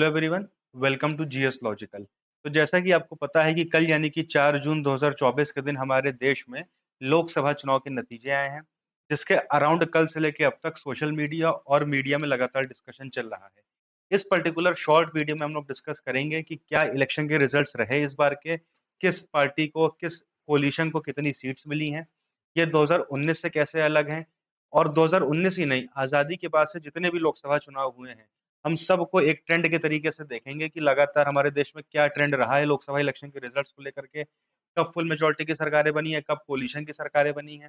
Hello everyone, welcome to GS logical. तो जैसा कि आपको पता है कि कल यानी कि 4 जून 2024 के दिन हमारे देश में लोकसभा चुनाव के नतीजे आए हैं, जिसके अराउंड कल से लेके अब तक सोशल मीडिया और मीडिया में लगातार डिस्कशन चल रहा है। इस पर्टिकुलर शॉर्ट वीडियो में हम लोग डिस्कस करेंगे कि क्या इलेक्शन के रिजल्ट्स रहे इस बार के, किस पार्टी को, किस कोलिशन को कितनी सीट्स मिली हैं, ये 2019 से कैसे अलग हैं और 2019 ही नहीं, आज़ादी के बाद से जितने भी लोकसभा चुनाव हुए हैं, हम सबको एक ट्रेंड के तरीके से देखेंगे कि लगातार हमारे देश में क्या ट्रेंड रहा है लोकसभा इलेक्शन के रिजल्ट्स को लेकर के। कब फुल मेजॉरिटी की सरकारें बनी हैं, कब कोलिशन की सरकारें बनी हैं,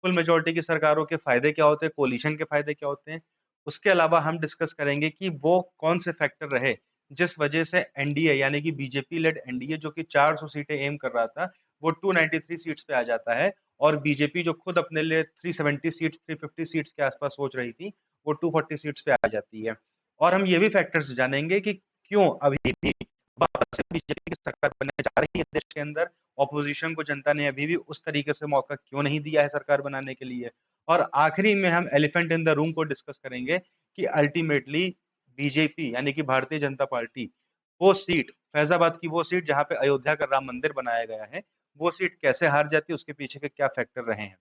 फुल मेजॉरिटी की सरकारों के फ़ायदे क्या होते हैं, कोलिशन के फ़ायदे क्या होते हैं। उसके अलावा हम डिस्कस करेंगे कि वो कौन से फैक्टर रहे, जिस वजह से एनडीए यानी कि बीजेपी लेड एनडीए जो कि 400 सीटें एम कर रहा था, वो 293 सीट्स पे आ जाता है और बीजेपी जो खुद अपने लिए 370 सीट्स, 350 सीट्स के आस-पास सोच रही थी, वो 240 सीट्स पे आ जाती है। और हम ये भी फैक्टर्स जानेंगे कि क्यों अभी भी वापस से बीजेपी की सरकार बनने जा रही है देश के अंदर, ऑपोजिशन को जनता ने अभी भी उस तरीके से मौका क्यों नहीं दिया है सरकार बनाने के लिए। और आखिरी में हम एलिफेंट इन द रूम को डिस्कस करेंगे कि अल्टीमेटली बीजेपी यानी कि भारतीय जनता पार्टी, वो सीट फैज़ाबाद की वो सीट जहाँ पे अयोध्या का राम मंदिर बनाया गया है, वो सीट कैसे हार जाती है, उसके पीछे के क्या फैक्टर रहे हैं।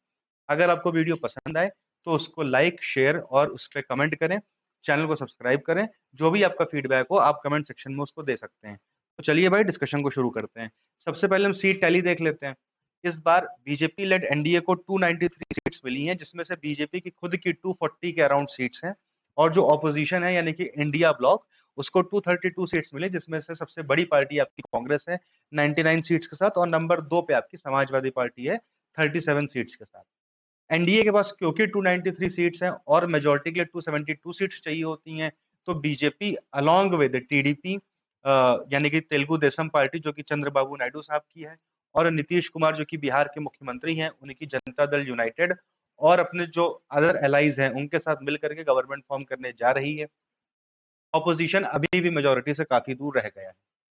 अगर आपको वीडियो पसंद आए, तो उसको लाइक, शेयर और उस पे कमेंट करें। चैनल को सब्सक्राइब करें। जो भी आपका फीडबैक हो, आप कमेंट सेक्शन में उसको दे सकते हैं। तो चलिए भाई डिस्कशन को शुरू करते हैं। सबसे पहले हम सीट टैली देख लेते हैं। इस बार बीजेपी लेड एनडीए को 293 सीट्स मिली हैं, जिसमें से बीजेपी की खुद की 240 के अराउंड सीट्स हैं और जो ऑपोजिशन है यानी कि इंडिया ब्लॉक, उसको 232 सीट्स मिली, जिसमें से सबसे बड़ी पार्टी आपकी कांग्रेस है 99 सीट्स के साथ और नंबर 2 पे आपकी समाजवादी पार्टी है 37 सीट्स के साथ। एनडीए के पास क्योंकि 293 सीट्स हैं और मेजॉरिटी के लिए 272 सीट्स चाहिए होती हैं, तो बीजेपी अलोंग विद टीडीपी यानी कि तेलुगु देशम पार्टी जो कि चंद्रबाबू नायडू साहब की है और नीतीश कुमार जो कि बिहार के मुख्यमंत्री हैं, उनकी जनता दल यूनाइटेड और अपने जो अदर एलाइज हैं, उनके साथ मिल करके गवर्नमेंट फॉर्म करने जा रही है। ऑपोजिशन अभी भी मेजॉरिटी से काफ़ी दूर रह गया है,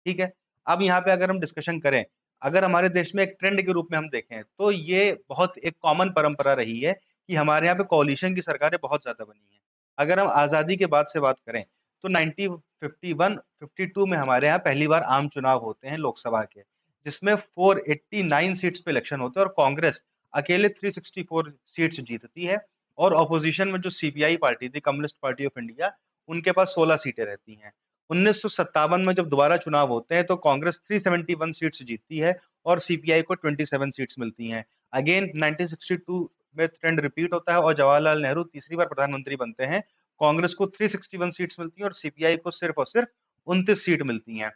ठीक है? अब यहाँ पे अगर हम डिस्कशन करें, अगर हमारे देश में एक ट्रेंड के रूप में हम देखें, तो ये बहुत एक कॉमन परंपरा रही है कि हमारे यहाँ पे कोalition की सरकारें बहुत ज़्यादा बनी हैं। अगर हम आज़ादी के बाद से बात करें, तो 1951-52 में हमारे यहाँ पहली बार आम चुनाव होते हैं लोकसभा के, जिसमें 489 सीट्स पे इलेक्शन होते हैं और कांग्रेस अकेले 364 सीट्स जीतती है और ऑपोजिशन में जो सीपीआई पार्टी थी, कम्युनिस्ट पार्टी ऑफ इंडिया, उनके पास 16 सीटें रहती हैं। 1957 में जब दोबारा चुनाव होते हैं तो कांग्रेस 371 सीट्स जीतती है और सीपीआई को 27 सीट्स मिलती हैं। अगेन 1962 में ट्रेंड रिपीट होता है और जवाहरलाल नेहरू तीसरी बार प्रधानमंत्री बनते हैं। कांग्रेस को 361 सीट्स मिलती हैं और सीपीआई को सिर्फ और सिर्फ 29 सीट मिलती हैं।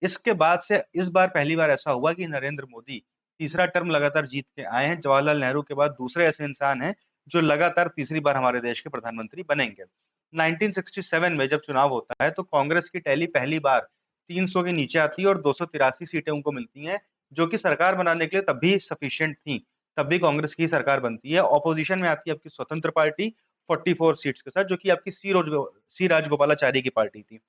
इसके बाद से इस बार पहली बार ऐसा हुआ कि नरेंद्र मोदी तीसरा टर्म लगातार जीत के आए हैं। जवाहरलाल नेहरू के बाद दूसरे ऐसे इंसान हैं जो लगातार तीसरी बार हमारे देश के प्रधानमंत्री बनेंगे। 1967 में जब चुनाव होता है तो कांग्रेस की टैली पहली बार 300 के नीचे आती है और 283 सीटें उनको मिलती हैं, जो कि सरकार बनाने के लिए तब भी सफिशिएंट थी। तब भी कांग्रेस की ही सरकार बनती है। ऑपोजिशन में आती है आपकी स्वतंत्र पार्टी 44 सीट्स के साथ, जो कि आपकी सी राजगोपालाचारी की पार्टी थी।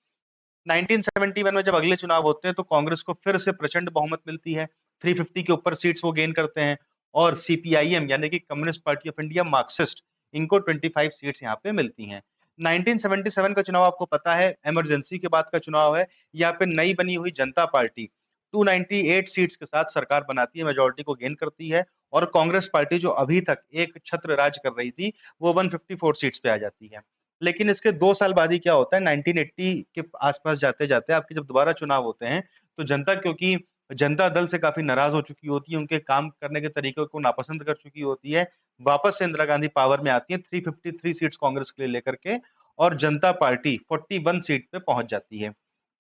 1971 में जब अगले चुनाव होते हैं तो कांग्रेस को फिर से प्रचंड बहुमत मिलती है, 350 के ऊपर सीट्स वो गेन करते हैं और सीपीआईएम यानी कि communist party of India Marxist, इनको 25 सीट्स यहाँ पे मिलती हैं। 1977 का चुनाव आपको पता है, इमरजेंसी के बाद का चुनाव है। यहाँ पे नई बनी हुई जनता पार्टी 298 सीट्स के साथ सरकार बनाती है, मेजॉरिटी को गेन करती है और कांग्रेस पार्टी जो अभी तक एक छत्र राज कर रही थी, वो 154 सीट्स पे आ जाती है। लेकिन इसके 2 साल बाद ही क्या होता है, 1980 के आस-पास जाते-जाते आपके जब दोबारा चुनाव होते हैं, तो जनता क्योंकि जनता दल से काफ़ी नाराज़ हो चुकी होती है, उनके काम करने के तरीके को नापसंद कर चुकी होती है। वापस से इंदिरा गांधी पावर में आती हैं, 353 सीट्स कांग्रेस के लिए लेकर के और जनता पार्टी 41 सीट पे पहुँच जाती है,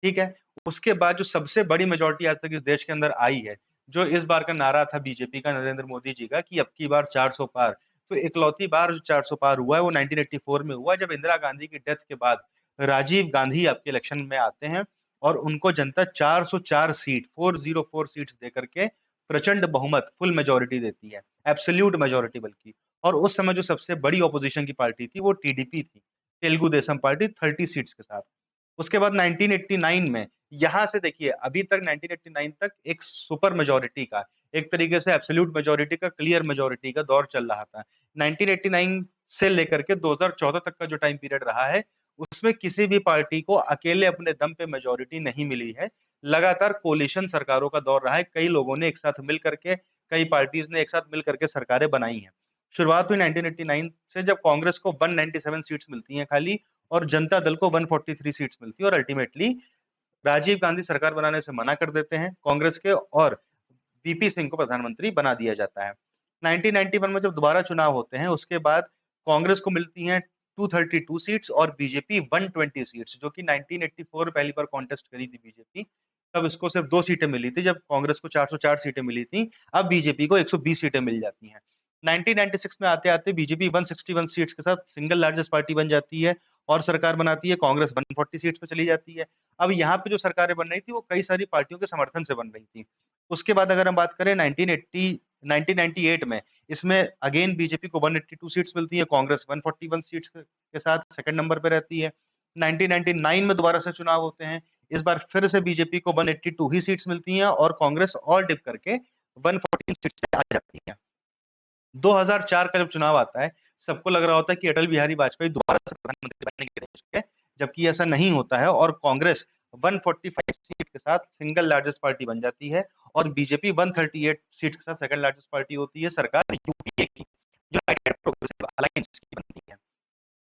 ठीक है? उसके बाद जो सबसे बड़ी मेजॉरिटी आज तक इस देश के अंदर आई है, जो इस बार का नारा था बीजेपी का, नरेंद्र मोदी जी का कि अब की बार 400 पार। तो इकलौती बार जो 400 पार हुआ है वो 1984 में हुआ जब इंदिरा गांधी की डेथ के बाद राजीव गांधी आपके इलेक्शन में आते हैं और उनको जनता 404 सीट 404 सीट्स देकर के प्रचंड बहुमत फुल मेजॉरिटी देती है, एब्सोल्यूट मेजॉरिटी बल्कि। और उस समय जो सबसे बड़ी ऑपोजिशन की पार्टी थी वो टीडीपी थी, तेलुगु देशम पार्टी 30 सीट्स के साथ। उसके बाद 1989 में यहाँ से देखिए अभी तक 1989 तक एक सुपर मेजॉरिटी का, एक तरीके से एब्सोल्यूट मेजॉरिटी का, क्लियर मेजॉरिटी का दौर चल रहा था। 1989 से लेकर के 2014 तक का जो टाइम पीरियड रहा है, उसमें किसी भी पार्टी को अकेले अपने दम पे मेजॉरिटी नहीं मिली है। लगातार कोalition सरकारों का दौर रहा है। कई लोगों ने एक साथ मिल करके, कई पार्टीज़ ने एक साथ मिल करके सरकारें बनाई हैं। शुरुआत हुई 1989 से, जब कांग्रेस को 197 सीट्स मिलती हैं खाली और जनता दल को 143 सीट्स मिलती है और अल्टीमेटली राजीव गांधी सरकार बनाने से मना कर देते हैं कांग्रेस के और वीपी सिंह को प्रधानमंत्री बना दिया जाता है। 1991 में जब दोबारा चुनाव होते हैं, उसके बाद कांग्रेस को मिलती हैं 232 सीट्स और बीजेपी 120 सीट्स, जो कि 1984 में पहली बार कॉन्टेस्ट करी थी बीजेपी। तब इसको सिर्फ 2 सीटें मिली थी, जब कांग्रेस को 404 सीटें मिली थी। अब बीजेपी को 120 सीटें मिल जाती हैं। 1996 में आते-आते बीजेपी 161 सीट्स के साथ सिंगल लार्जेस्ट पार्टी बन जाती है और सरकार बनाती है। कांग्रेस 140 सीट्स पे चली जाती है। अब यहाँ पे जो सरकारें बन रही थी, वो कई सारी पार्टियों के समर्थन से बन रही थी। उसके बाद अगर हम बात करें 1998 में, इसमें अगेन बीजेपी को 182 सीट्स मिलती है, कांग्रेस 141 सीट्स के साथ सेकंड नंबर पे रहती है। 1999 में दोबारा से चुनाव होते हैं। इस बार फिर से बीजेपी को 182 ही सीट्स मिलती हैं और कांग्रेस और डिप करके 114 सीट्स पे आ जाती है। 2004 का जब चुनाव आता है, सबको लग रहा होता है कि अटल बिहारी वाजपेयी दोबारा से प्रधानमंत्री बनेंगे देश के, जबकि ऐसा नहीं होता है और कांग्रेस 145 सीट के साथ सिंगल लार्जेस्ट पार्टी बन जाती है और बीजेपी 138 सीट के साथ सेकंड लार्जेस्ट पार्टी होती है। सरकार यूपीए की, यूनाइटेड प्रोग्रेसिव अलायंस की बनती है।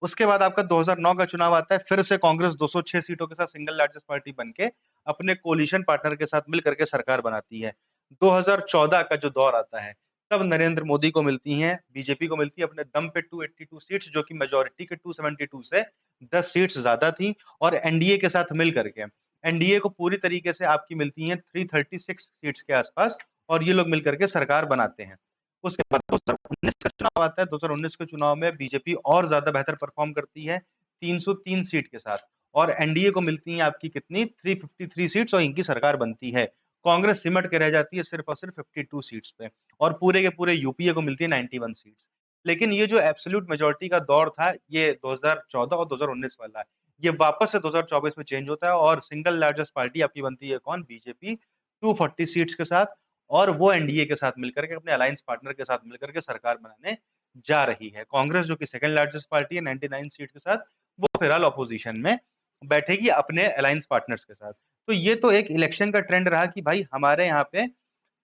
उसके बाद आपका 2009 का चुनाव आता है, फिर से कांग्रेस 206 सीटों के साथ सिंगल लार्जेस्ट पार्टी बन के अपने कोलिशन पार्टनर के साथ मिल करके सरकार बनाती है। 2014 का जो दौर आता है, तब नरेंद्र मोदी को मिलती हैं, बीजेपी को मिलती है अपने दम पे 282 सीट्स, जो कि मेजॉरिटी के 272 से 10 सीट्स ज्यादा थी और एनडीए के साथ मिल करके एनडीए को पूरी तरीके से आपकी मिलती हैं 336 सीट्स के आसपास और ये लोग मिल करके सरकार बनाते हैं। उसके बाद 2019 का चुनाव आता है। 2019 के चुनाव में बीजेपी और ज्यादा बेहतर परफॉर्म करती है 303 सीट के साथ और एनडीए को मिलती हैं आपकी कितनी 353 सीट्स और इनकी सरकार बनती है। कांग्रेस सिमट के रह जाती है सिर्फ और सिर्फ 52 सीट्स पे और पूरे के पूरे यूपीए को मिलती है 91 सीट्स। लेकिन ये जो एब्सोल्यूट मेजोरिटी का दौर था, ये 2014 और 2019 वाला है। ये वापस से 2024 में चेंज होता है और सिंगल लार्जेस्ट पार्टी आपकी बनती है कौन? बीजेपी 240 सीट्स के साथ और वो एनडीए के साथ मिलकर के अपने अलायंस पार्टनर के साथ मिलकर के सरकार बनाने जा रही है। कांग्रेस जो कि सेकंड लार्जेस्ट पार्टी है 99 सीट के साथ, वो फिलहाल ऑपोजिशन में बैठेगी अपने अलायंस पार्टनर्स के साथ। तो ये तो एक इलेक्शन का ट्रेंड रहा कि भाई हमारे यहाँ पे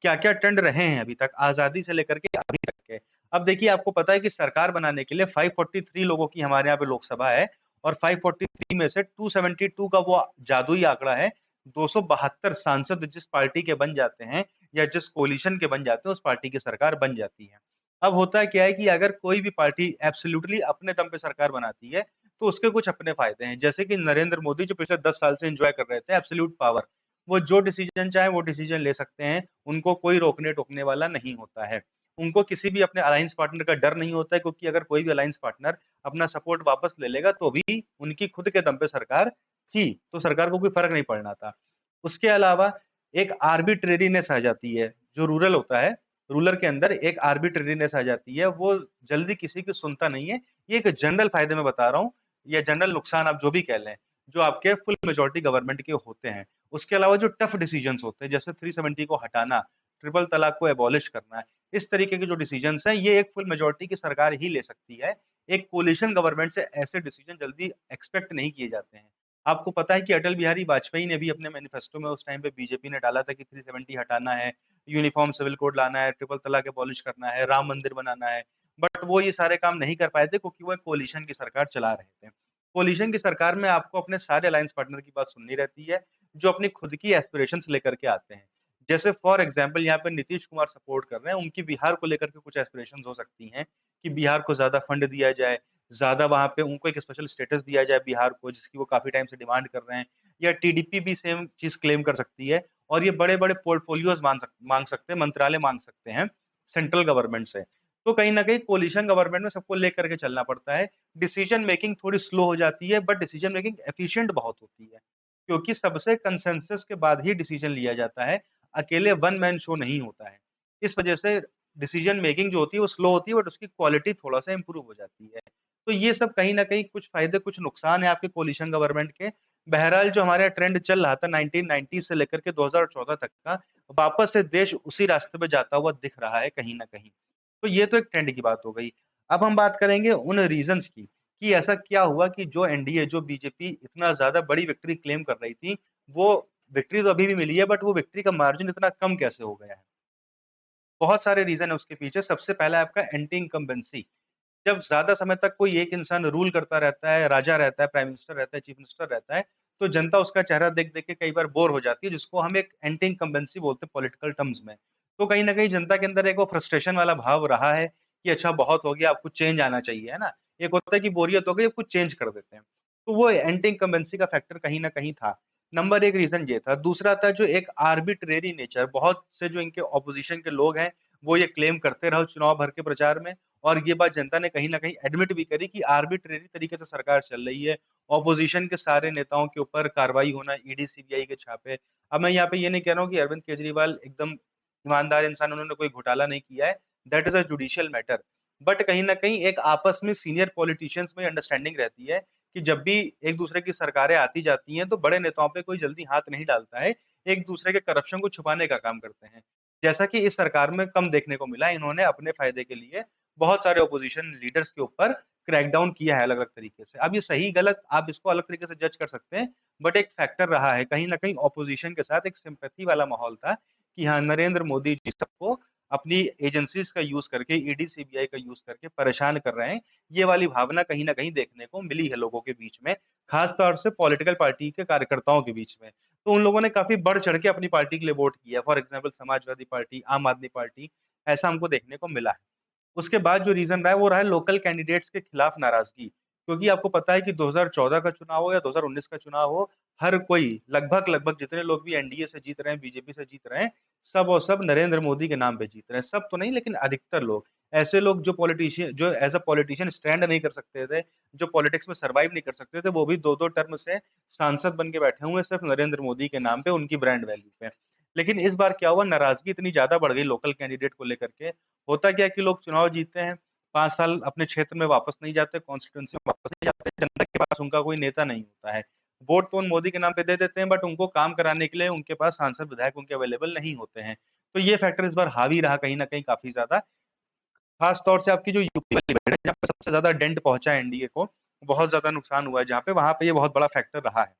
क्या-क्या ट्रेंड रहे हैं अभी तक, आज़ादी से लेकर के अभी तक के। अब देखिए आपको पता है कि सरकार बनाने के लिए 543 लोगों की हमारे यहाँ पे लोकसभा है और 543 में से 272 का वो जादुई आंकड़ा है, 272 सांसद जिस पार्टी के बन जाते हैं या जिस कोलिशन के बन जाते हैं, उस पार्टी की सरकार बन जाती है। अब होता क्या है कि अगर कोई भी पार्टी एब्सोल्यूटली अपने दम पे सरकार बनाती है, तो उसके कुछ अपने फ़ायदे हैं। जैसे कि नरेंद्र मोदी जो पिछले 10 साल से एन्जॉय कर रहे थे एब्सोल्यूट पावर, वो जो डिसीजन चाहे वो डिसीजन ले सकते हैं, उनको कोई रोकने-टोकने वाला नहीं होता है। उनको किसी भी अपने अलायंस पार्टनर का डर नहीं होता है क्योंकि अगर कोई भी अलायंस पार्टनर अपना सपोर्ट वापस ले लेगा, तो भी उनकी खुद के दम पे सरकार थी, तो सरकार को कोई फ़र्क नहीं पड़ना था। उसके अलावा एक आर्बिट्रेरीनेस आ जाती है, जो रूरल होता है, रूलर के अंदर एक आर्बिट्रेरीनेस आ जाती है, वो जल्दी किसी की सुनता नहीं है। ये एक जनरल फ़ायदे मैं बता रहा हूँ या जनरल नुकसान आप जो भी कह लें, जो आपके फुल मेजॉरिटी गवर्नमेंट के होते हैं। उसके अलावा जो टफ डिसीजंस होते हैं, जैसे 370 को हटाना, ट्रिपल तलाक को एबॉलिश करना, इस तरीके के जो डिसीजंस हैं, ये एक फुल मेजॉरिटी की सरकार ही ले सकती है। एक कोलिशन गवर्नमेंट से ऐसे डिसीजन जल्दी एक्सपेक्ट नहीं किए जाते हैं। आपको पता है कि अटल बिहारी वाजपेयी ने भी अपने मैनिफेस्टो में उस टाइम पे बीजेपी ने डाला था कि 370 हटाना है, यूनिफॉर्म सिविल कोड लाना है, ट्रिपल तलाक एबॉलिश करना है, राम मंदिर बनाना है। बट वो ये सारे काम नहीं कर पाए थे क्योंकि वो एक कोलिशन की सरकार चला रहे थे। कोलिशन की सरकार में आपको अपने सारे अलायंस पार्टनर की बात सुननी रहती है, जो अपनी खुद की एस्पिरेशंस लेकर के आते हैं। जैसे फॉर एग्जांपल यहाँ पे नीतीश कुमार सपोर्ट कर रहे हैं, उनकी बिहार को लेकर के कुछ एस्पिरेशंस हो सकती हैं कि बिहार को ज़्यादा फंड दिया जाए, ज़्यादा वहाँ पे उनको एक स्पेशल स्टेटस दिया जाए बिहार को, जिसकी वो काफ़ी टाइम से डिमांड कर रहे हैं या टीडीपी भी सेम चीज़ क्लेम कर सकती है और ये बड़े-बड़े पोर्टफोलियोज़ माँग सकते हैं, मंत्रालय माँग सकते हैं सेंट्रल गवर्नमेंट से। तो कहीं न कहीं कोलिशन गवर्नमेंट में सबको लेकर के चलना पड़ता है। डिसीजन मेकिंग थोड़ी स्लो हो जाती है बट डिसीजन मेकिंग एफिशिएंट बहुत होती है, क्योंकि सबसे कंसेंसस के बाद ही डिसीजन लिया जाता है, अकेले वन मैन शो नहीं होता है। इस वजह से डिसीजन मेकिंग जो होती है वो स्लो होती है बट उसकी क्वालिटी थोड़ा-सा इम्प्रूव हो जाती है। तो ये सब कहीं न कहीं कुछ फ़ायदे, कुछ नुकसान है आपके कोलिशन गवर्नमेंट के। बहरहाल जो हमारा ट्रेंड चल रहा था 1990 से लेकर के 2014 तक का, वापस से देश उसी रास्ते पे जाता हुआ दिख रहा है कहीं न कहीं। तो ये तो एक ट्रेंड की बात हो गई। अब हम बात करेंगे उन रीज़न्स की, कि ऐसा क्या हुआ कि जो एनडीए, जो बीजेपी इतना ज़्यादा बड़ी विक्ट्री क्लेम कर रही थी, वो विक्ट्री तो अभी भी मिली है, बट वो विक्ट्री का मार्जिन इतना कम कैसे हो गया है? बहुत सारे रीज़न है उसके पीछे। सबसे पहला है आपका एंटी इनकम्बेंसी। जब ज़्यादा समय तक कोई एक इंसान रूल करता रहता है, राजा रहता है, प्राइम मिनिस्टर रहता है, चीफ मिनिस्टर रहता है, तो जनता उसका चेहरा देख-देख के कई बार बोर हो जाती है, जिसको हम एक एंटी इनकम्बेंसी बोलते हैं पॉलिटिकल टर्म्स में। तो कहीं न कहीं जनता के अंदर एक वो फ्रस्ट्रेशन वाला भाव रहा है कि अच्छा बहुत हो गया, अब कुछ चेंज आना चाहिए, है ना? एक होता है कि बोरियत हो गई, अब कुछ चेंज कर देते हैं। तो वो एंटी इनकम्बेंसी का फैक्टर कहीं न कहीं था। नंबर 1 रीज़न ये था। दूसरा था जो एक आर्बिट्रेरी नेचर, बहुत से जो इनके ऑपोज़िशन के लोग हैं, वो ये क्लेम करते रहे चुनाव भर के प्रचार में और ये बात जनता ने कहीं न कहीं एडमिट भी करी कि आर्बिट्रेरी तरीके से सरकार चल रही है। ऑपोज़िशन के सारे नेताओं के ऊपर कार्रवाई होना, ईडी, सीबीआई के छापे। अब मैं यहाँ पे ये नहीं कह रहा हूँ कि अरविंद केजरीवाल एकदम ईमानदार इंसान, उन्होंने कोई घोटाला नहीं किया है। That is a judicial matter. But कहीं न कहीं एक आपस में सीनियर पॉलिटिशियंस में अंडरस्टैंडिंग रहती है कि जब भी एक-दूसरे की सरकारें आती-जाती हैं, तो बड़े नेताओं पे कोई जल्दी हाथ नहीं डालता है। एक-दूसरे के करप्शन को छुपाने का काम करते हैं। जैसा कि इस सरकार में कम देखने को मिला, इन्होंने अपने फ़ायदे के लिए बहुत सारे ऑपोज़िशन लीडर्स के ऊपर क्रैकडाउन किया है अलग-अलग तरीके से। अब ये सही-गलत आप इसको अलग तरीके से जज कर सकते हैं, बट एक फैक्टर रहा है, कहीं न कहीं ऑपोज़िशन के साथ एक सिम्पैथी वाला माहौल था कि हाँ, नरेंद्र मोदी जी सबको अपनी एजेंसीज़ का यूज़ करके, ईडी, सीबीआई का यूज़ करके परेशान कर रहे हैं। ये वाली भावना कहीं न कहीं देखने को मिली है लोगों के बीच में, ख़ास तौर से पॉलिटिकल पार्टी के कार्यकर्ताओं के बीच में। तो उन लोगों ने काफ़ी बढ़-चढ़ के अपनी पार्टी के लिए वोट किया। फॉर एग्ज़ाम्पल समाजवादी पार्टी, आम आदमी पार्टी, ऐसा हमको देखने को मिला है। उसके बाद जो रीज़न रहा है, वो रहा है लोकल कैंडिडेट्स के खिलाफ नाराज़गी। क्योंकि आपको पता है कि 2014 का चुनाव हो या 2019 का चुनाव हो, हर कोई लगभग-लगभग जितने लोग भी एनडीए से जीत रहे हैं, बीजेपी से जीत रहे हैं, सब और सब नरेंद्र मोदी के नाम पे जीत रहे हैं। सब तो नहीं, लेकिन अधिकतर लोग। ऐसे लोग जो एज़ अ पॉलिटिशियन स्टैंड नहीं कर सकते थे, जो पॉलिटिक्स में सर्वाइव नहीं कर सकते थे, वो भी 2-2 टर्म से सांसद बन के बैठे हुए हैं सिर्फ़ नरेंद्र मोदी के नाम पे, उनकी ब्रांड वैल्यू पे। लेकिन इस बार क्या हुआ, नाराज़गी इतनी ज़्यादा बढ़ गई लोकल कैंडिडेट को लेकर के। होता क्या है कि लोग चुनाव जीतते हैं, 5 साल अपने क्षेत्र में वापस नहीं जाते, कॉन्स्टिट्यूएंसी में वापस नहीं जाते, जनता के पास उनका कोई नेता नहीं होता है। वोट तो उन मोदी के नाम पे दे देते हैं, बट उनको काम कराने के लिए उनके पास सांसद, विधायक उनके अवेलेबल नहीं होते हैं। तो ये फैक्टर इस बार हावी रहा कहीं न कहीं काफ़ी ज़्यादा। खास तौर से आपकी जो यूपी वाली भीड़ है, जहाँ पे सबसे ज़्यादा डेंट पहुँचा है एनडीए को, बहुत ज़्यादा नुकसान हुआ है जहाँ पे, वहाँ पे ये बहुत बड़ा फैक्टर रहा है।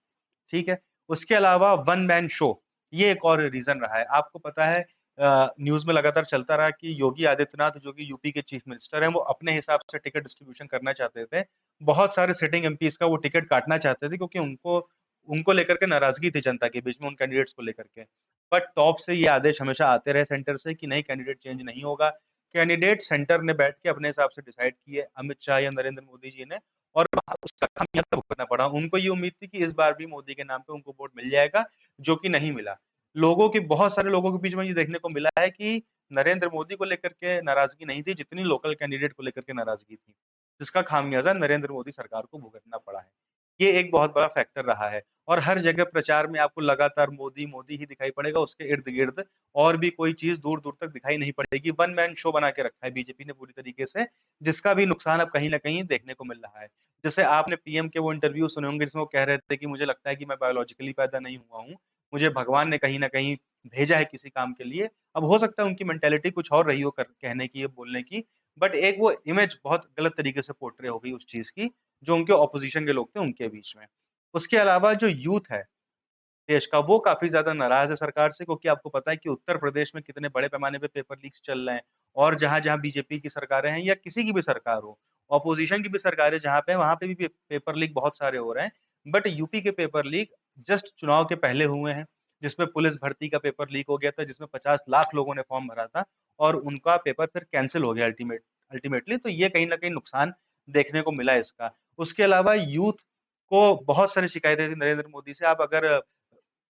ठीक है? उसके अलावा वन मैन शो, ये एक और रीज़न रहा है। आपको पता है न्यूज़ में लगातार चलता रहा कि योगी आदित्यनाथ जो कि यूपी के चीफ मिनिस्टर हैं, वो अपने हिसाब से टिकट डिस्ट्रीब्यूशन करना चाहते थे। बहुत सारे सिटिंग एमपीज़ का वो टिकट काटना चाहते थे क्योंकि उनको उनको लेकर के नाराज़गी थी जनता के बीच में उन कैंडिडेट्स को लेकर के। बट टॉप से ये आदेश हमेशा आते रहे सेंटर से कि नहीं, कैंडिडेट चेंज नहीं होगा। कैंडिडेट सेंटर ने बैठ के अपने हिसाब से डिसाइड किए, अमित शाह या नरेंद्र मोदी जी ने, और वहाँ उसका खामियाज़ा भुगतना पड़ा। उनको ये उम्मीद थी कि इस बार भी मोदी के नाम पे उनको वोट मिल जाएगा, जो कि नहीं मिला। बहुत सारे लोगों के बीच में ये देखने को मिला है कि नरेंद्र मोदी को लेकर के नाराज़गी नहीं थी, जितनी लोकल कैंडिडेट को लेकर के नाराज़गी थी, जिसका खामियाज़ा नरेंद्र मोदी सरकार को भुगतना पड़ा है। ये एक बहुत बड़ा फैक्टर रहा है और हर जगह प्रचार में आपको लगातार मोदी, मोदी ही दिखाई पड़ेगा, उसके इर्द-गिर्द और भी कोई चीज़ दूर-दूर तक दिखाई नहीं पड़ेगी। वन मैन शो बना के रखा है बीजेपी ने पूरी तरीके से, जिसका भी नुकसान अब कहीं न कहीं देखने को मिल रहा है। जैसे आपने पीएम के वो इंटरव्यू सुने होंगे जिसमें वो कह रहे थे कि मुझे लगता है कि मैं बायोलॉजिकली पैदा नहीं हुआ हूँ। मुझे भगवान ने कहीं न कहीं भेजा है किसी काम के लिए। अब हो सकता है उनकी मेंटालिटी कुछ और रही हो कर कहने की या बोलने की, बट एक वो इमेज बहुत गलत तरीके से पोर्ट्रे हो गई उस चीज़ की, जो उनके ऑपोज़िशन के लोग थे उनके बीच में। उसके अलावा जो यूथ है देश का, वो काफ़ी ज़्यादा नाराज़ है सरकार से, क्योंकि आपको पता है कि उत्तर प्रदेश में कितने बड़े पैमाने पे पेपर लीक्स चल रहे हैं और जहाँ-जहाँ बीजेपी की सरकारें हैं या किसी की भी सरकार हो, ऑपोज़िशन की भी सरकारें जहाँ पे हैं, वहाँ पे भी पेपर लीक बहुत सारे हो रहे हैं। बट यूपी के पेपर लीक जस्ट चुनाव के पहले हुए हैं, जिसमें पुलिस भर्ती का पेपर लीक हो गया था, जिसमें 50 लाख लोगों ने फॉर्म भरा था और उनका पेपर फिर कैंसल हो गया अल्टीमेटली, तो ये कहीं न कहीं नुकसान देखने को मिला इसका। उसके अलावा यूथ को बहुत सारी शिकायतें थी नरेंद्र मोदी से। आप अगर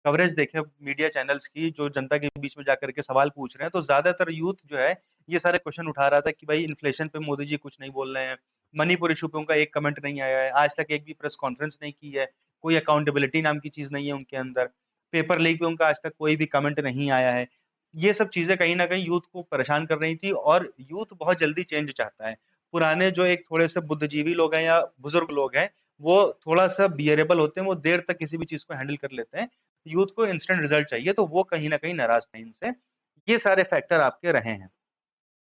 कवरेज देखें मीडिया चैनल्स की, जो जनता के बीच में जाकर के सवाल पूछ रहे हैं, तो ज़्यादातर यूथ जो है, ये सारे क्वेश्चन उठा रहा था कि भाई इन्फ्लेशन पे मोदी जी कुछ नहीं बोल रहे हैं, मणिपुर इश्यू पे उनका एक कमेंट नहीं आया है, आज तक एक भी प्रेस कॉन्फ्रेंस नहीं की है, कोई अकाउंटेबिलिटी नाम की चीज़ नहीं है उनके अंदर, पेपर लीक पे उनका आज तक कोई भी कमेंट नहीं आया है। ये सब चीज़ें कहीं न कहीं यूथ को परेशान कर रही थी और यूथ बहुत जल्दी चेंज चाहता है। पुराने जो एक थोड़े-से बुद्धिजीवी लोग हैं या बुज़ुर्ग लोग हैं, वो थोड़ा-सा बियरेबल होते हैं, वो देर तक किसी भी चीज़ को हैंडल कर लेते हैं। यूथ को इंस्टेंट रिजल्ट चाहिए, तो वो कहीं न कहीं नाराज़ थे इनसे। ये सारे फैक्टर आपके रहे हैं।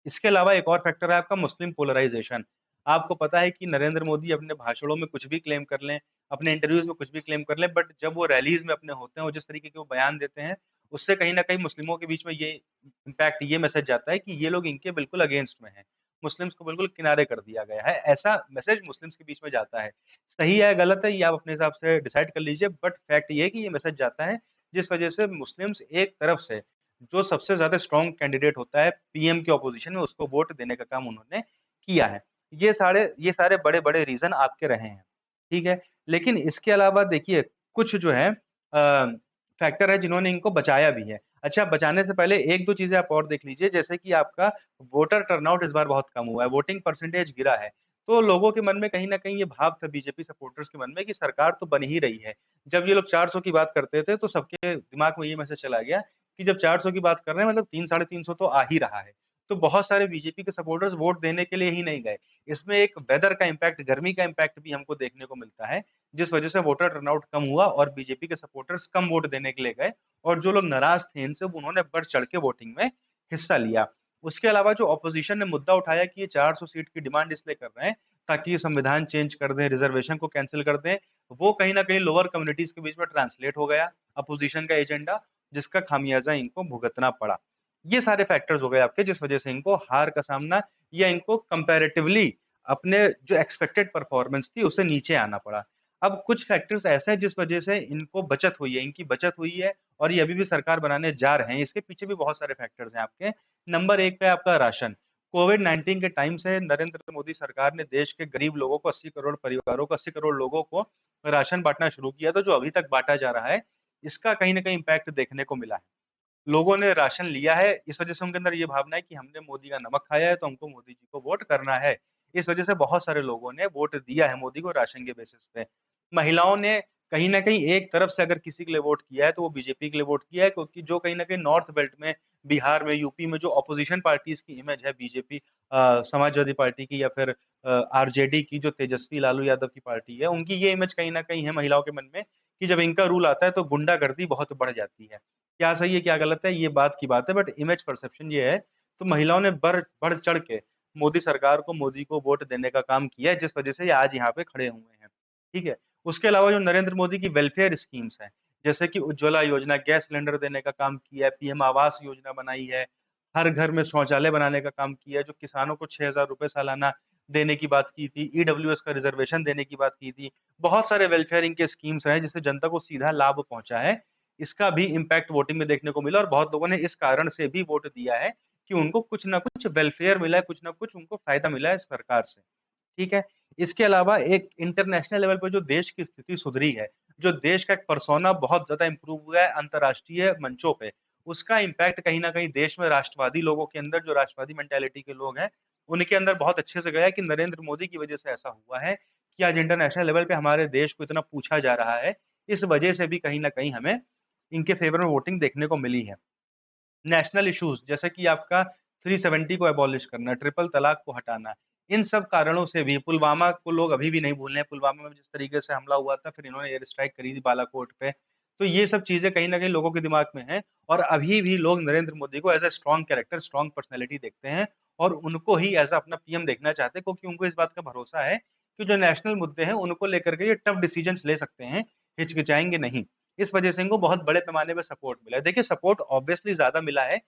इसके अलावा एक और फैक्टर है आपका मुस्लिम पोलराइज़ेशन। आपको पता है कि नरेंद्र मोदी अपने भाषणों में कुछ भी क्लेम कर लें, अपने इंटरव्यूज़ में कुछ भी क्लेम कर लें, बट जब वो रैलीज़ में अपने होते हैं और जिस तरीके के वो बयान देते हैं, उससे कहीं न कहीं मुस्लिमों के बीच में ये इम्पैक्ट, ये मैसेज जाता है कि ये लोग इनके बिल्कुल अगेंस्ट में हैं। मुस्लिम्स को बिल्कुल किनारे कर दिया गया है, ऐसा मैसेज मुस्लिम्स के बीच में जाता है। सही है, गलत है, ये आप अपने हिसाब से डिसाइड कर लीजिए, बट फैक्ट ये है कि ये मैसेज जाता है, जिस वजह से मुस्लिम्स एक तरफ से जो सबसे ज़्यादा स्ट्रॉन्ग कैंडिडेट होता है पीएम के ऑपोज़िशन में, उसको वोट देने का काम उन्होंने किया है। ये सारे बड़े-बड़े रीज़न आपके रहे हैं, ठीक है? लेकिन इसके अलावा देखिए कुछ जो है फैक्टर है जिन्होंने इनको बचाया भी है। अच्छा, बचाने से पहले 1-2 चीज़ें आप और देख लीजिए, जैसे कि आपका वोटर टर्नआउट इस बार बहुत कम हुआ है, वोटिंग परसेंटेज गिरा है। तो लोगों के मन में कहीं न कहीं ये भाव था बीजेपी सपोर्टर्स के मन में कि सरकार तो बन ही रही है। जब ये लोग 400 की बात करते थे तो सबके दिमाग में ये मैसेज चला गया कि जब 400 की बात कर रहे हैं मतलब 3 साढ़े 300 तो आ ही रहा है। तो बहुत सारे बीजेपी के सपोर्टर्स वोट देने के लिए ही नहीं गए। इसमें एक वेदर का इम्पैक्ट, गर्मी का इम्पैक्ट भी हमको देखने को मिलता है, जिस वजह से वोटर टर्नआउट कम हुआ और बीजेपी के सपोर्टर्स कम वोट देने के लिए गए और जो लोग नाराज़ थे इनसे उन्होंने बढ़-चढ़ के वोटिंग में हिस्सा लिया। उसके अलावा जो ऑपोज़िशन ने मुद्दा उठाया कि ये 400 सीट की डिमांड इसलिए कर रहे हैं ताकि ये संविधान चेंज कर दें, रिज़र्वेशन को कैंसल कर दें, वो कहीं न कहीं लोअर कम्युनिटीज़ के बीच में ट्रांसलेट हो गया, अपोज़िशन का एजेंडा, जिसका खामियाज़ा इनको भुगतना पड़ा। ये सारे फैक्टर्स हो गए आपके जिस वजह से इनको हार का सामना या इनको कंपैरेटिवली अपने जो एक्सपेक्टेड परफॉर्मेंस थी उससे नीचे आना पड़ा। अब कुछ फैक्टर्स ऐसे हैं जिस वजह से इनको बचत हुई है, इनकी बचत हुई है और ये अभी भी सरकार बनाने जा रहे हैं। इसके पीछे भी बहुत सारे फैक्टर्स हैं आपके। नंबर 1 पे आपका राशन। कोविड-19 के टाइम से नरेंद्र मोदी सरकार ने देश के गरीब लोगों को 80 करोड़ परिवारों को 80 करोड़ लोगों को राशन बाँटना शुरू किया था, जो अभी तक बाँटा जा रहा है। इसका कहीं न कहीं इम्पैक्ट देखने को मिला है। लोगों ने राशन लिया है, इस वजह से उनके अंदर ये भावना है कि हमने मोदी का नमक खाया है, तो हमको मोदी जी को वोट करना है। इस वजह से बहुत सारे लोगों ने वोट दिया है मोदी को राशन के बेसिस पे। महिलाओं ने कहीं न कहीं एक तरफ से अगर किसी के लिए वोट किया है, तो वो बीजेपी के लिए वोट किया है क्योंकि जो कहीं न कहीं नॉर्थ बेल्ट में, बिहार में, यूपी में जो अपोज़िशन पार्टीज़ की इमेज है बीजेपी समाजवादी पार्टी की या फिर आरजेडी की जो तेजस्वी लालू यादव की पार्टी है, उनकी ये इमेज कहीं न कहीं है महिलाओं के मन में कि जब इनका रूल आता है, तो गुंडागर्दी बहुत बढ़ जाती है। क्या सही है, क्या गलत है, ये बात की बात है, बट इमेज परसेप्शन ये है, तो महिलाओं ने बढ़-चढ़ के मोदी सरकार को, मोदी को वोट देने का काम किया है, जिस वजह से ये आज यहाँ पे खड़े हुए हैं, ठीक है? उसके अलावा जो नरेंद्र मोदी की वेलफेयर स्कीम्स हैं, जैसे कि उज्ज्वला योजना, गैस सिलेंडर देने का काम किया है, पीएम आवास योजना बनाई है, हर घर में शौचालय बनाने का काम किया है, जो किसानों को ₹6000 सालाना देने की बात की थी, ईडब्ल्यूएस का रिज़र्वेशन देने की बात की थी। बहुत सारे वेलफेयर इनके स्कीम्स हैं, जिससे जनता को सीधा लाभ पहुँचा है। इसका भी इम्पैक्ट वोटिंग में देखने को मिला और बहुत लोगों ने इस कारण से भी वोट दिया है कि उनको कुछ न कुछ वेलफेयर मिला है, कुछ न कुछ उनको फ़ायदा मिला है इस सरकार से, ठीक है? इसके अलावा एक इंटरनेशनल लेवल पे जो देश की स्थिति सुधरी है, जो देश का एक पर्सोना बहुत ज़्यादा इम्प्रूव हुआ है अंतर्राष्ट्रीय मंचों पे, उसका इम्पैक्ट कहीं न कहीं देश में राष्ट्रवादी लोगों के अंदर, जो राष्ट्रवादी मेंटालिटी के लोग हैं, उनके अंदर बहुत अच्छे से गया है कि नरेंद्र मोदी की वजह से ऐसा हुआ है कि आज इंटरनेशनल लेवल पे हमारे देश को इतना पूछा जा रहा है। इस वजह से भी कहीं न कहीं हमें इनके फ़ेवर में वोटिंग देखने को मिली है। नेशनल इश्यूज़ जैसे कि आपका 370 को एबॉलिश करना, ट्रिपल तलाक को हटाना, इन सब कारणों से भी पुलवामा को लोग अभी भी नहीं भूले हैं। पुलवामा में जिस तरीके से हमला हुआ था, फिर इन्होंने एयर स्ट्राइक करी थी बालाकोट पे। तो ये सब चीज़ें कहीं न कहीं लोगों के दिमाग में हैं और अभी भी लोग नरेंद्र मोदी को as a strong character, strong personality देखते हैं और उनको ही एज़ अ अपना पीएम देखना चाहते हैं क्योंकि उनको इस बात का भरोसा है कि जो नेशनल मुद्दे हैं, उनको लेकर के ये टफ डिसीजंस ले सकते हैं, हिचकिचाएँगे नहीं। इस वजह से इनको बहुत बड़े पैमाने पे सपोर्ट मिला है। देखिए सपोर्ट ऑब्वियसली ज़्यादा मिला है,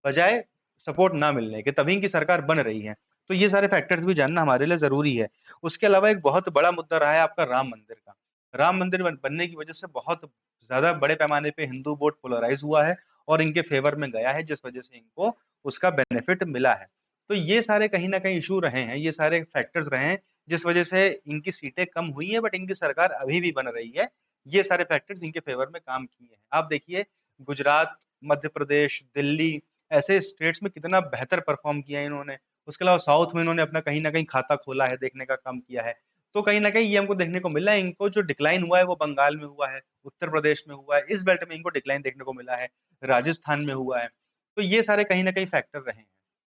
बजाय सपोर्ट ना मिलने के, तभी इनकी सरकार बन रही है। तो ये सारे फैक्टर्स भी जानना हमारे लिए ज़रूरी है। उसके अलावा एक बहुत बड़ा मुद्दा रहा है आपका राम मंदिर का। राम मंदिर बनने की वजह से बहुत ज़्यादा बड़े पैमाने पे हिंदू वोट पोलराइज़ हुआ है और इनके फ़ेवर में गया है, जिस वजह से इनको उसका बेनिफिट मिला है। तो ये सारे कहीं न कहीं इश्यू रहे हैं, ये सारे फैक्टर्स रहे हैं, जिस वजह से इनकी सीटें कम हुई हैं, बट इनकी सरकार अभी भी बन रही है। ये सारे फैक्टर्स इनके फ़ेवर में काम किए हैं। आप देखिए गुजरात, मध्य प्रदेश, दिल्ली ऐसे स्टेट्स में कितना बेहतर परफ़ॉर्म किया है इन्होंने। उसके अलावा साउथ में इन्होंने अपना कहीं न कहीं खाता खोला है, देखने का काम किया है। तो कहीं न कहीं ये हमको देखने को मिला है, इनको जो डिक्लाइन हुआ है वो बंगाल में हुआ है, उत्तर प्रदेश में हुआ है, इस बेल्ट में इनको डिक्लाइन देखने को मिला है, राजस्थान में हुआ है। तो ये सारे कहीं न कहीं फैक्टर रहे हैं।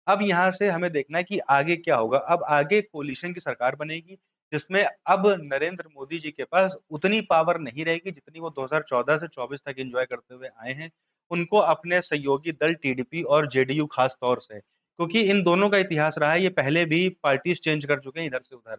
अब यहाँ से हमें देखना है कि आगे क्या होगा। अब आगे कोalition की सरकार बनेगी, जिसमें अब नरेंद्र मोदी जी के पास उतनी पावर नहीं रहेगी जितनी वो 2014 से 24 तक एन्जॉय करते हुए आए हैं। उनको अपने सहयोगी दल टीडीपी और जेडीयू खास तौर से क्योंकि इन दोनों का इतिहास रहा है, ये पहले भी पार्टीज़ चेंज कर चुके हैं इधर से उधर।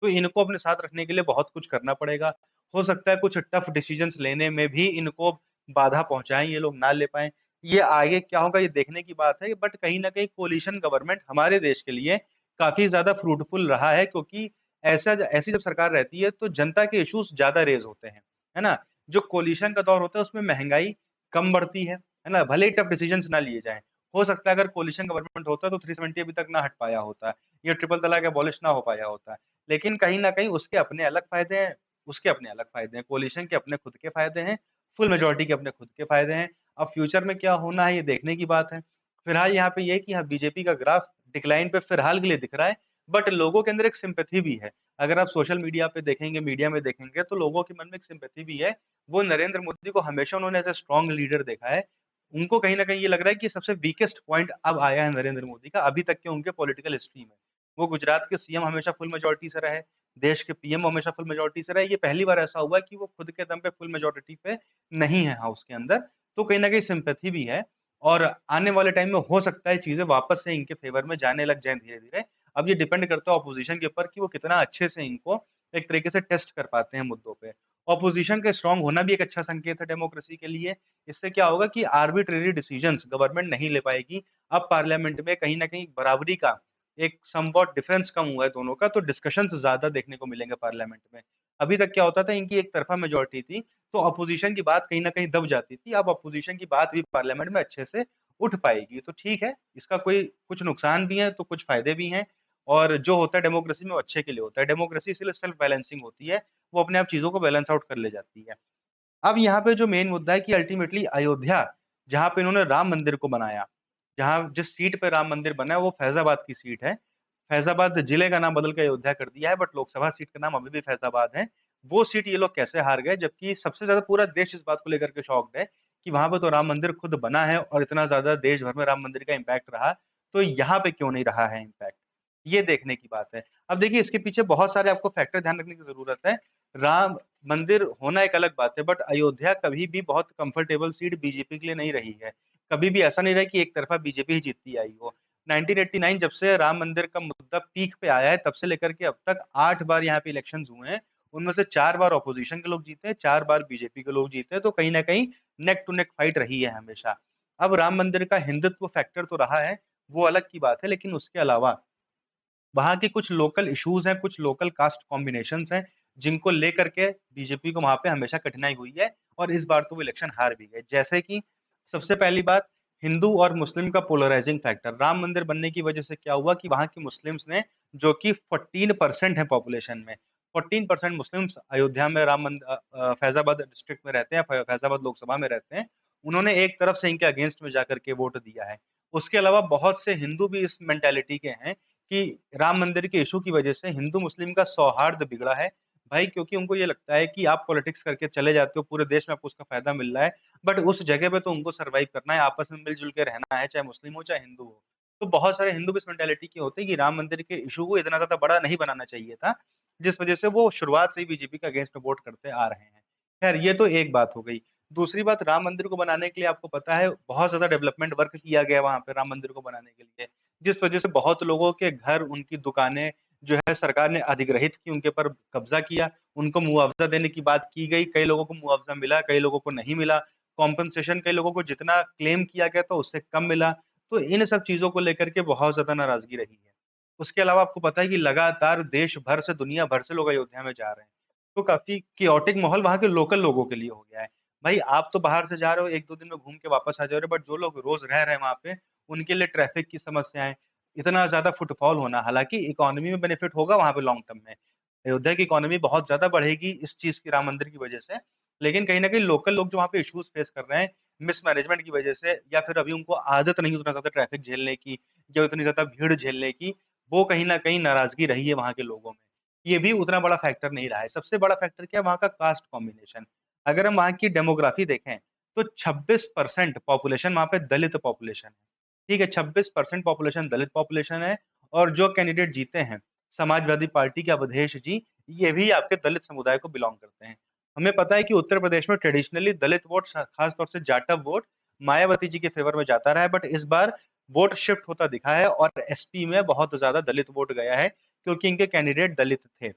तो इनको अपने साथ रखने के लिए बहुत कुछ करना पड़ेगा। हो सकता है कुछ टफ़ डिसीज़न्स लेने में भी इनको बाधा पहुँचाएँ, ये लोग ना ले पाएँ। ये आगे क्या होगा ये देखने की बात है, बट कहीं न कहीं कोलिशन गवर्नमेंट हमारे देश के लिए काफ़ी ज़्यादा फ्रूटफुल रहा है, क्योंकि ऐसी जब सरकार रहती है तो जनता के इश्यूज़ ज़्यादा रेज़ होते हैं, है ना? जो कोलिशन का दौर होता है उसमें महँगाई कम बढ़ती है ना? भले ही टफ़ डिसीज़न्स ना लिए जाएँ। हो सकता है अगर कोलिशन गवर्नमेंट होता तो 370 अभी तक ना हट पाया होता, ये ट्रिपल तलाक एबॉलिश ना हो पाया होता। लेकिन कहीं न कहीं उसके अपने अलग फ़ायदे हैं, उसके अपने अलग फ़ायदे हैं। कोलिशन के अपने खुद के फ़ायदे हैं, फुल मेजॉरिटी के अपने खुद के फ़ायदे हैं। अब फ्यूचर में क्या होना है ये देखने की बात है। फिलहाल यहाँ पे ये है कि हाँ, बीजेपी का ग्राफ डिक्लाइन पे फिलहाल के लिए दिख रहा है, बट लोगों के अंदर एक सिम्पैथी भी है। अगर आप सोशल मीडिया पे देखेंगे, मीडिया में देखेंगे तो लोगों के मन में एक सिम्पैथी भी है। वो नरेंद्र मोदी को हमेशा उन्होंने एज़ अ स्ट्रॉन्ग लीडर देखा है। उनको कहीं न कहीं ये लग रहा है कि सबसे वीकेस्ट पॉइंट अब आया है नरेंद्र मोदी का, अभी तक के उनके पॉलिटिकल हिस्ट्री में। वो गुजरात के सीएम हमेशा फुल मेजॉरिटी से रहे, देश के पीएम हमेशा फुल मेजॉरिटी से रहे, ये पहली बार ऐसा हुआ है कि वो खुद के दम पे फुल मेजॉरिटी पे नहीं है हाउस के अंदर, तो कहीं न कहीं सिम्पैथी भी है और आने वाले टाइम में हो सकता है चीज़ें वापस से इनके फ़ेवर में जाने लग जाएँ धीरे-धीरे। अब ये डिपेंड करता है ऑपोज़िशन के ऊपर कि वो कितना अच्छे से इनको एक तरीके से टेस्ट कर पाते हैं मुद्दों पे। ऑपोज़िशन का स्ट्रॉन्ग होना भी एक अच्छा संकेत है डेमोक्रेसी के लिए। इससे क्या होगा कि आर्बिट्रेरी डिसीजंस गवर्नमेंट नहीं ले पाएगी। अब पार्लियामेंट में कहीं न कहीं बराबरी का एक समव्हाट डिफरेंस कम हुआ है दोनों का, तो डिस्कशंस ज़्यादा देखने को मिलेंगे पार्लियामेंट में। अभी तक क्या होता था इनकी एक तरफ़ा मेजॉरिटी थी, तो अपोज़िशन की बात कहीं न कहीं दब जाती थी। अब अपोज़िशन की बात भी पार्लियामेंट में अच्छे से उठ पाएगी। तो ठीक है, इसका कोई कुछ नुकसान भी हैं, तो कुछ फ़ायदे भी हैं और जो होता है डेमोक्रेसी में वो अच्छे के लिए होता है। डेमोक्रेसी इसीलिए सेल्फ बैलेंसिंग होती है, वो अपने आप चीज़ों को बैलेंस आउट कर ले जाती है। अब यहाँ पे जो मेन मुद्दा है कि अल्टीमेटली अयोध्या, जहाँ पे इन्होंने राम मंदिर को बनाया, जहाँ जिस सीट पे राम मंदिर बना है वो फैज़ाबाद की सीट है। फैज़ाबाद जिले का नाम बदल के अयोध्या कर दिया है बट लोकसभा सीट का नाम अभी भी फैज़ाबाद है। वो सीट ये लोग कैसे हार गए जबकि सबसे ज़्यादा पूरा देश इस बात को लेकर के शॉक्ड है कि वहाँ पे तो राम मंदिर खुद बना है और इतना ज़्यादा देश भर में राम मंदिर का इम्पैक्ट रहा, तो यहाँ पे क्यों नहीं रहा है इम्पैक्ट? ये देखने की बात है। अब देखिए इसके पीछे बहुत सारे आपको फैक्टर ध्यान रखने की ज़रूरत है। राम मंदिर होना एक अलग बात है, बट अयोध्या कभी भी बहुत कंफर्टेबल सीट बीजेपी के लिए नहीं रही है। कभी भी ऐसा नहीं रहा कि एक तरफ़ा बीजेपी ही जीतती आई हो। 1989 जब से राम मंदिर का मुद्दा पीक पे आया है, तब से लेकर के अब तक 8 बार यहाँ पे इलेक्शंस हुए हैं। उनमें से 4 बार ऑपोज़िशन के लोग जीते हैं, 4 बार बीजेपी के लोग जीते हैं, तो कहीं न कहीं नेक टू नेक फाइट रही है हमेशा। अब राम मंदिर का हिंदुत्व फैक्टर तो रहा है, वो अलग की बात है, लेकिन उसके अलावा वहाँ के कुछ लोकल इश्यूज़ हैं, कुछ लोकल कास्ट कॉम्बिनेशंस हैं, जिनको लेकर के बीजेपी को वहाँ पे हमेशा कठिनाई हुई है और इस बार तो वो इलेक्शन हार भी गए। जैसे कि सबसे पहली बात हिंदू और मुस्लिम का पोलराइज़िंग फैक्टर। राम मंदिर बनने की वजह से क्या हुआ कि वहाँ के मुस्लिम्स ने जो कि 14% है पॉपुलेशन में, 14% मुस्लिम्स अयोध्या में फैज़ाबाद डिस्ट्रिक्ट में रहते हैं, फैज़ाबाद लोकसभा में रहते हैं। उन्होंने एक तरफ से इनके अगेंस्ट में जाकर के वोट दिया है। उसके अलावा बहुत से हिंदू भी इस मेंटालिटी के हैं कि राम मंदिर के इश्यू की वजह से हिंदू-मुस्लिम का सौहार्द बिगड़ा है। भाई क्योंकि उनको ये लगता है कि आप पॉलिटिक्स करके चले जाते हो, पूरे देश में आपको उसका फ़ायदा मिल रहा है, बट उस जगह पे तो उनको सर्वाइव करना है, आपस में मिल-जुल के रहना है, चाहे मुस्लिम हो, चाहे हिंदू हो। तो बहुत सारे हिंदू भी इस मेंटालिटी के होते हैं कि राम मंदिर के इश्यू को इतना ज़्यादा बड़ा नहीं बनाना चाहिए था, जिस वजह से वो शुरुआत से ही बीजेपी के अगेंस्ट में वोट करते आ रहे हैं। खैर ये तो एक बात हो गई। दूसरी बात राम मंदिर को बनाने के लिए आपको पता है बहुत ज़्यादा डेवलपमेंट वर्क किया गया वहाँ पे राम मंदिर को बनाने के लिए। जिस वजह से बहुत लोगों के घर, उनकी दुकानें जो है सरकार ने अधिग्रहित की, उनके ऊपर कब्ज़ा किया, उनको मुआवज़ा देने की बात की गई, कई लोगों को मुआवज़ा मिला, कई लोगों को नहीं मिला, कॉम्पेंसेशन कई लोगों को जितना क्लेम किया गया था उससे कम मिला, तो इन सब चीज़ों को लेकर के बहुत ज़्यादा नाराज़गी रही है। उसके अलावा आपको पता है कि लगातार देश भर से, दुनिया भर से लोग अयोध्या में जा रहे हैं, तो काफ़ी chaotic माहौल वहाँ के लोकल लोगों के लिए हो गया है। भाई आप तो बाहर से जा रहे हो, 1-2 दिन में घूम के वापस आ जा रहे हो, बट जो लोग रोज़ रह रहे हैं वहाँ पे, उनके लिए ट्रैफ़िक की समस्याएँ, इतना ज़्यादा फुटफॉल होना, हालाँकि इकोनॉमी में बेनिफिट होगा वहाँ पे लॉन्ग टर्म में। अयोध्या की इकोनॉमी बहुत ज़्यादा बढ़ेगी इस चीज़ की राम मंदिर की वजह से, लेकिन कहीं न कहीं लोकल लोग जो वहाँ पे इश्यूज़ फेस कर रहे हैं, मिसमैनेजमेंट की वजह से या फिर अभी उनको आदत नहीं उतना ज़्यादा ट्रैफिक झेलने की या उतनी ज़्यादा भीड़ झेलने की, वो कहीं न कहीं नाराज़गी रही है वहाँ के लोगों में। ये भी उतना बड़ा फैक्टर नहीं रहा है। सबसे बड़ा फैक्टर क्या है वहाँ का कास्ट कॉम्बिनेशन। अगर हम वहाँ की डेमोग्राफी देखें, तो 26% पॉपुलेशन वहाँ पे दलित पॉपुलेशन है। ठीक है, 26% पॉपुलेशन दलित पॉपुलेशन है और जो कैंडिडेट जीते हैं, समाजवादी पार्टी के अवधेश जी, ये भी आपके दलित समुदाय को बिलॉन्ग करते हैं। हमें पता है कि उत्तर प्रदेश में ट्रेडिशनली दलित वोट ख़ास तौर से जाटव वोट मायावती जी के फ़ेवर में जाता रहा है, बट इस बार वोट शिफ्ट होता दिखा है और एसपी में बहुत ज़्यादा दलित वोट गया है क्योंकि इनके कैंडिडेट दलित थे।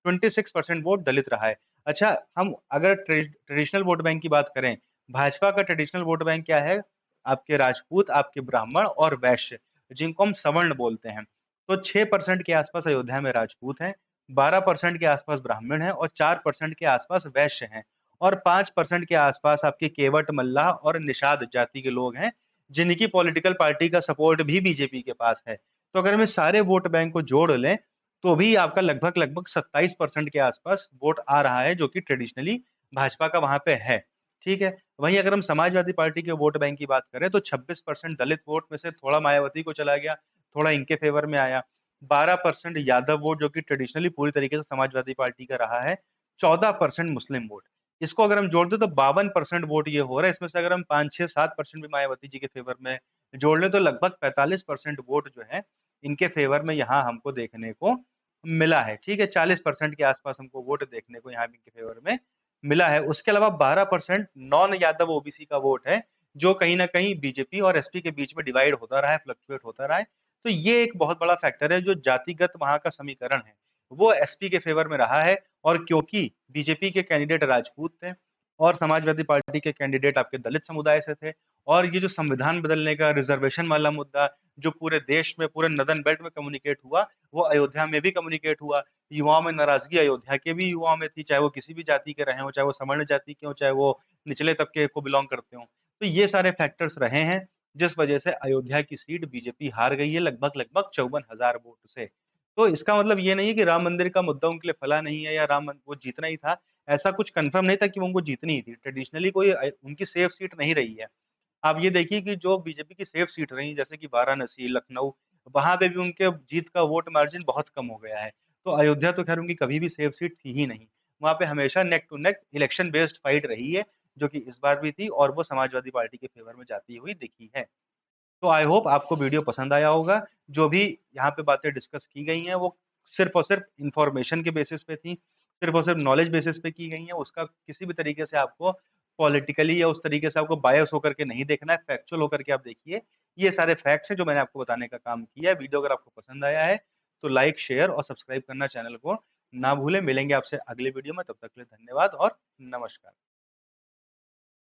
26% वोट दलित रहा है। अच्छा, हम अगर ट्रेडिशनल वोट बैंक की बात करें, भाजपा का ट्रेडिशनल वोट बैंक क्या है? आपके राजपूत, आपके ब्राह्मण और वैश्य, जिनको हम सवर्ण बोलते हैं। तो 6% के आसपास अयोध्या में राजपूत हैं, 12% के आसपास ब्राह्मण हैं और 4% के आसपास वैश्य हैं और 5% के आसपास आपके केवट, मल्लाह और निषाद जाति के लोग हैं, जिनकी पॉलिटिकल पार्टी का सपोर्ट भी बीजेपी के पास है। तो अगर हम इस सारे वोट बैंक को जोड़ लें, तो भी आपका लगभग-लगभग 27% के आसपास वोट आ रहा है, जो कि ट्रेडिशनली भाजपा का वहाँ पे है। ठीक है? वहीं अगर हम समाजवादी पार्टी के वोट बैंक की बात करें, तो 26% दलित वोट में से थोड़ा मायावती को चला गया, थोड़ा इनके फेवर में आया। 12% यादव वोट जो कि ट्रेडिशनली पूरी तरीके से समाजवादी पार्टी का रहा है, 14% मुस्लिम वोट। इसको अगर हम जोड़ दें तो 52% वोट ये हो रहा है, इसमें से अगर हम 5, 6, 7% भी मायावती जी के फेवर में जोड़ लें तो लगभग 45% वोट जो है, इनके फेवर में यहाँ हमको देखने को मिला है, ठीक है? 40% के आसपास हमको वोट देखने को यहाँ भी इनके फेवर में मिला है। उसके अलावा 12% नॉन यादव ओबीसी का वोट है, जो कहीं न कहीं बीजेपी और एसपी के बीच में डिवाइड होता रहा है, फ्लक्चुएट होता रहा है। तो ये एक बहुत बड़ा फैक्टर है, जो जातिगत वहाँ का समीकरण है, वो एसपी के फेवर में रहा है और क्योंकि बीजेपी के कैंडिडेट राजपूत थे और समाजवादी पार्टी के कैंडिडेट आपके दलित समुदाय से थे और ये जो संविधान बदलने का रिज़र्वेशन वाला मुद्दा, जो पूरे देश में, पूरे नॉर्दर्न बेल्ट में कम्युनिकेट हुआ, वो अयोध्या में भी कम्युनिकेट हुआ। युवाओं में नाराज़गी अयोध्या के भी युवाओं में थी, चाहे वो किसी भी जाति के रहे हों, चाहे वो सवर्ण जाति के हों, चाहे वो निचले तबके को बिलॉन्ग करते हों। तो ये सारे फैक्टर्स रहे हैं, जिस वजह से अयोध्या की सीट बीजेपी हार गई है लगभग-लगभग 54,000 वोट से। तो इसका मतलब ये नहीं है कि राम मंदिर का मुद्दा उनके लिए फला नहीं है या राम मन वो जीतना ही था। ऐसा कुछ कन्फर्म नहीं था कि वो उनको जीतनी ही थी। ट्रेडिशनली कोई उनकी सेफ सीट नहीं रही है। आप ये देखिए कि जो बीजेपी की सेफ सीट रही जैसे कि वाराणसी, लखनऊ, वहाँ पे भी उनके जीत का वोट मार्जिन बहुत कम हो गया है। तो अयोध्या तो ख़ैर उनकी कभी भी सेफ सीट थी ही नहीं। वहाँ पे हमेशा neck to neck election based fight रही है, जो कि इस बार भी थी और वो समाजवादी पार्टी के फ़ेवर में जाती हुई दिखी है। तो आई होप आपको वीडियो पसंद आया होगा। जो भी यहाँ पे बातें डिस्कस की गई हैं, वो सिर्फ़ और सिर्फ़ इन्फॉर्मेशन के बेसिस पे थी, सिर्फ़ और सिर्फ़ नॉलेज बेसिस पे की गई हैं। उसका किसी भी तरीके से आपको पॉलिटिकली या उस तरीके से आपको बायस होकर के नहीं देखना है, फैक्चुअल होकर के आप देखिए। ये सारे फैक्ट्स हैं जो मैंने आपको बताने का काम किया है। वीडियो अगर आपको पसंद आया है, तो लाइक, शेयर और सब्सक्राइब करना चैनल को ना भूलें। मिलेंगे आपसे अगले वीडियो में, तब तक के लिए धन्यवाद और नमस्कार।